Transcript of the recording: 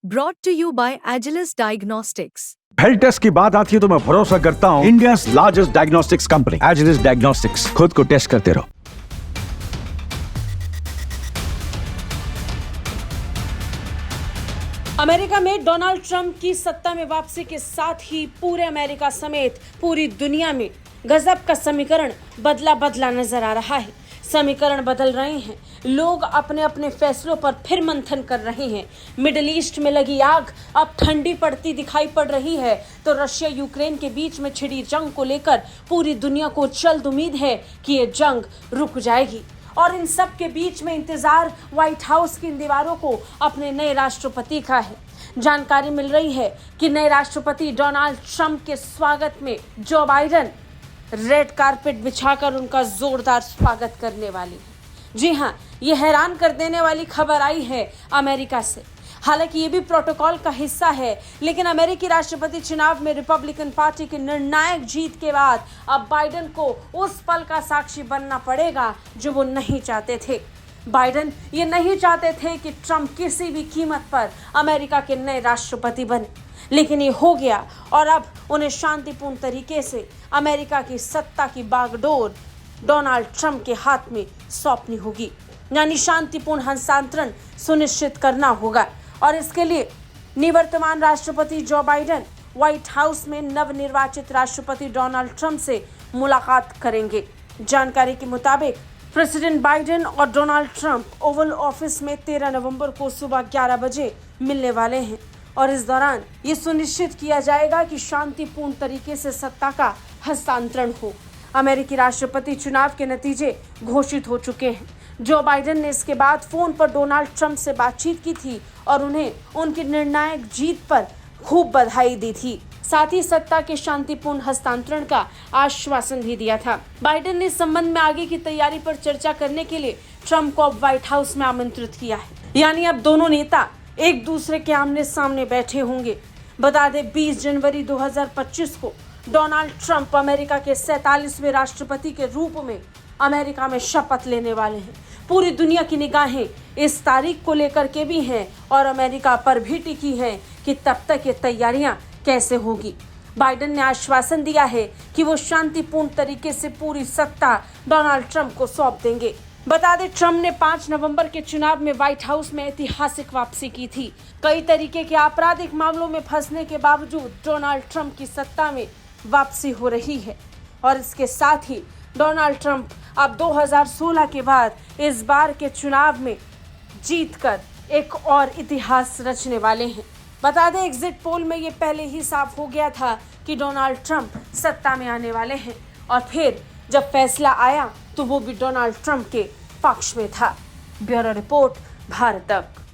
Brought to you by Agilus Diagnostics. Health test की बात आती है तो मैं भरोसा करता हूँ India largest diagnostics company Agilus Diagnostics. खुद को टेस्ट करते रहो। अमेरिका में डोनाल्ड ट्रंप की सत्ता में वापसी के साथ ही पूरे अमेरिका समेत पूरी दुनिया में गजब का समीकरण बदला नजर आ रहा है। समीकरण बदल रहे हैं, लोग अपने अपने फैसलों पर फिर मंथन कर रहे हैं। मिडिल ईस्ट में लगी आग अब ठंडी पड़ती दिखाई पड़ रही है, तो रशिया यूक्रेन के बीच में छिड़ी जंग को लेकर पूरी दुनिया को जल्द उम्मीद है कि ये जंग रुक जाएगी। और इन सब के बीच में इंतजार व्हाइट हाउस की इन दीवारों को अपने नए राष्ट्रपति का है। जानकारी मिल रही है कि नए राष्ट्रपति डोनाल्ड ट्रंप के स्वागत में जो बाइडेन रेड कारपेट बिछाकर उनका जोरदार स्वागत करने वाली है। जी हाँ, ये हैरान कर देने वाली खबर आई है अमेरिका से। हालांकि ये भी प्रोटोकॉल का हिस्सा है, लेकिन अमेरिकी राष्ट्रपति चुनाव में रिपब्लिकन पार्टी की निर्णायक जीत के बाद अब बाइडेन को उस पल का साक्षी बनना पड़ेगा जो वो नहीं चाहते थे। बाइडेन ये नहीं चाहते थे कि ट्रंप किसी भी कीमत पर अमेरिका के नए राष्ट्रपति बने, लेकिन ये हो गया और अब उन्हें शांतिपूर्ण तरीके से अमेरिका की सत्ता की बागडोर डोनाल्ड ट्रंप के हाथ में सौंपनी होगी, यानी शांतिपूर्ण हस्तांतरण सुनिश्चित करना होगा। और इसके लिए निवर्तमान राष्ट्रपति जो बाइडेन व्हाइट हाउस में नवनिर्वाचित राष्ट्रपति डोनाल्ड ट्रंप से मुलाकात करेंगे। जानकारी के मुताबिक प्रेसिडेंट बाइडेन और डोनाल्ड ट्रंप ओवल ऑफिस में 13 नवंबर को सुबह 11 बजे मिलने वाले हैं और इस दौरान ये सुनिश्चित किया जाएगा कि शांतिपूर्ण तरीके से सत्ता का हस्तांतरण हो। अमेरिकी राष्ट्रपति चुनाव के नतीजे घोषित हो चुके हैं। जो बाइडेन ने इसके बाद फोन पर डोनाल्ड ट्रंप से बातचीत की थी और उन्हें उनकी निर्णायक जीत पर खूब बधाई दी थी। साथ ही सत्ता के शांतिपूर्ण हस्तांतरण का आश्वासन भी दिया था। बाइडेन ने इस संबंध में आगे की तैयारी पर चर्चा करने के लिए ट्रंप को अब व्हाइट हाउस में आमंत्रित किया है, यानी अब दोनों नेता एक दूसरे के आमने सामने बैठे होंगे। बता दें 20 जनवरी 2025 को डोनाल्ड ट्रंप अमेरिका के 47वें राष्ट्रपति के रूप में अमेरिका में शपथ लेने वाले हैं। पूरी दुनिया की निगाहें इस तारीख को लेकर के भी हैं और अमेरिका पर भी टिकी हैं कि तब तक ये तैयारियां कैसे होगी। बाइडेन ने आश्वासन दिया है कि वो शांतिपूर्ण तरीके से पूरी सत्ता डोनाल्ड ट्रंप को सौंप देंगे। बता दें ट्रंप ने 5 नवंबर के चुनाव में व्हाइट हाउस में ऐतिहासिक वापसी की थी। कई तरीके के आपराधिक मामलों में फंसने के बावजूद डोनाल्ड ट्रंप की सत्ता में वापसी हो रही है और इसके साथ ही डोनाल्ड ट्रंप अब 2016 के बाद इस बार के चुनाव में जीतकर एक और इतिहास रचने वाले हैं। बता दें एग्जिट पोल में ये पहले ही साफ हो गया था कि डोनाल्ड ट्रंप सत्ता में आने वाले हैं और फिर जब फैसला आया तो वो भी डोनाल्ड ट्रंप के पक्ष में था। ब्यूरो रिपोर्ट, भारत तक।